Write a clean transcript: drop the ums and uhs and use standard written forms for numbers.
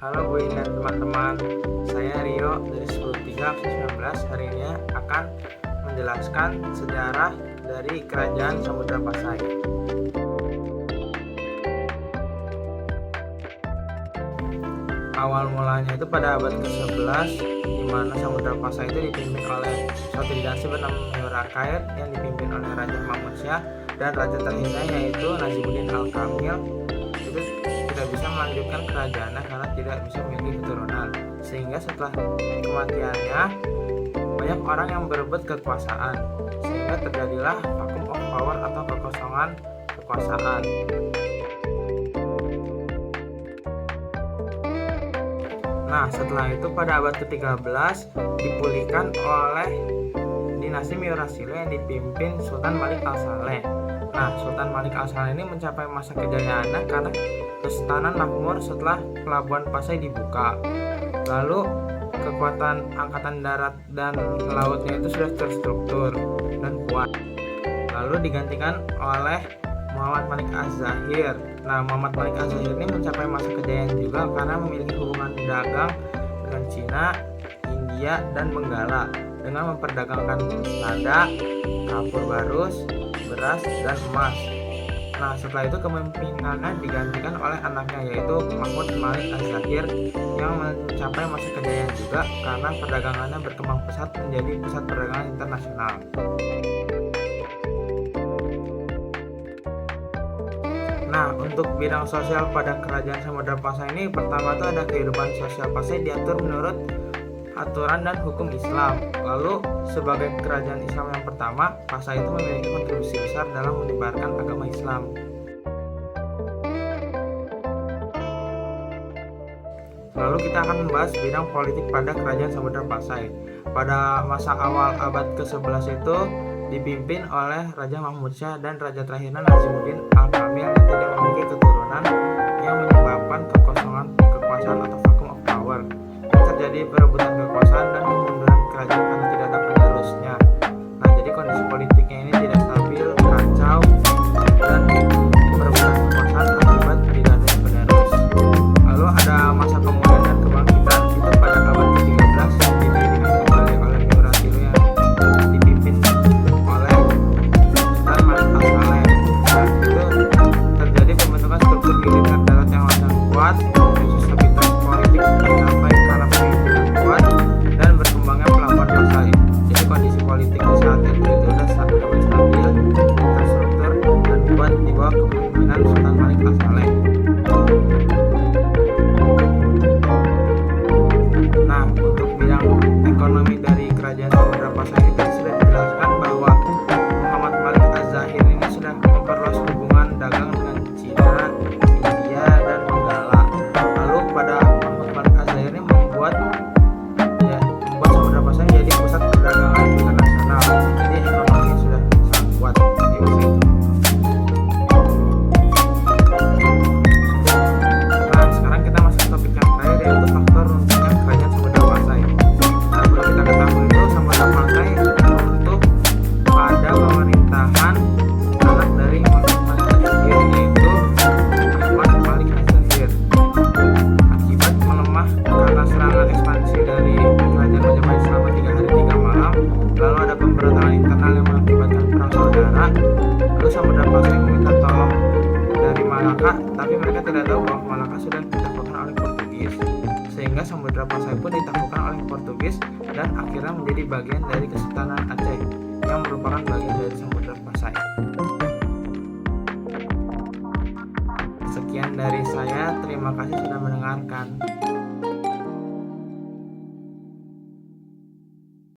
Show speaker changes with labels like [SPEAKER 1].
[SPEAKER 1] Halo Bu In dan teman-teman, saya Rio dari 10.3/19. Hari ini akan menjelaskan sejarah dari Kerajaan Samudra Pasai. Awal mulanya itu pada abad ke-11, di mana Samudra Pasai itu dipimpin oleh suatu dinasti bernama Meurakair yang dipimpin oleh Raja Mahmud Syah dan Raja terhina yaitu Nazimuddin Al-Kamil. Itu tidak bisa melanjutkan kerajaannya karena tidak bisa memiliki keturunan, sehingga setelah kematiannya banyak orang yang berebut kekuasaan, sehingga terjadilah vacuum of power atau kekosongan kekuasaan. Nah, setelah itu pada abad ke-13 dipulihkan oleh dinasti Murasilo yang dipimpin Sultan Malik Al-Saleh. Nah, Sultan Malik Al-Saleh ini mencapai masa kejayaannya karena kesultanan makmur setelah pelabuhan Pasai dibuka. Lalu kekuatan angkatan darat dan lautnya itu sudah terstruktur dan kuat. Lalu digantikan oleh Muhammad Malik Az-Zahir. Nah, Muhammad Malik Az-Zahir ini mencapai masa kejayaan juga karena memiliki hubungan dagang dengan Cina, India, dan Benggala dengan memperdagangkan lada, kapur barus, beras, dan emas. Nah, setelah itu kepemimpinannya digantikan oleh anaknya yaitu Mahmud Malik Az-Zahir yang mencapai masa kejayaan juga karena perdagangannya berkembang pesat menjadi pusat perdagangan internasional. Nah, untuk bidang sosial pada Kerajaan Samudra Pasai ini, pertama itu ada kehidupan sosial Pasai diatur menurut aturan dan hukum Islam. Lalu, sebagai kerajaan Islam yang pertama, Pasai itu memiliki kontribusi besar dalam menyebarkan agama Islam. Lalu kita akan membahas bidang politik pada Kerajaan Samudra Pasai. Pada masa awal abad ke-11 itu dipimpin oleh Raja Mahmud Syah dan Raja terakhirnya Nazimuddin Al-Kamil yang tidak memiliki keturunan yang menyebabkan kekosongan kekuasaan atau vacuum of power. Terjadi perebutan kekuasaan dan kemunduran kerajaan karena tidak ada penerusnya. Nah, jadi kondisi politiknya ini tidak stabil, kacau, dan perebutan kekuasaan akibat tidak ada penerus. Lalu ada masa pemulihan dan kebangkitan itu pada abad ke-13 didirikan kembali oleh Murasilo yang dipimpin oleh Sultan Malik Al-Saleh. Nah, itu terjadi pembentukan struktur militer darat yang sangat kuat, stabilitas politik tercapai karena pemimpinan kuat dan berkembangnya pelabuhan Pasai. Jadi kondisi politik di saat itu sudah stabil, terstruktur dan kuat di bawah kepemimpinan Sultan Malik Al-Saleh. Nah, untuk bidang ekonomi dari Kerajaan Samudra Pasai itu sudah dijelaskan bahwa Muhammad Malik Az-Zahir ini sudah memperluas hubungan dagang dengan Cina, India, dan Benggala. Lalu pada Muhammad Malik Az-Zahir ini membuat Samudra Pasai menjadi pusat perdagangan internasional. Jadi ekonominya sudah sangat kuat di masa itu. Nah, sekarang kita masuk ke topik yang terakhir yaitu faktor runtuhnya Kerajaan Samudra Pasai. Nah, perlu kita ketahui itu Samudra Pasai runtuh pada pemerintahan anak dari Muhammad Malik Az-Zahir yaitu Ahmad Malik Az-Zahir. Akibat melemah karena serangan ekspansi dari Kerajaan Majapahit selama 3 hari 3 malam, lalu ada pemberontakan internal yang mengakibatkan perang saudara. Lalu Samudra Pasai meminta tolong dari Malaka, tapi mereka tidak tahu bahwa Malaka sudah ditaklukkan oleh Portugis, sehingga Samudra Pasai pun ditaklukkan oleh Portugis dan akhirnya menjadi bagian dari Kesultanan Aceh yang merupakan bagian dari Samudra Pasai. Sekian dari saya, terima kasih sudah mendengarkan.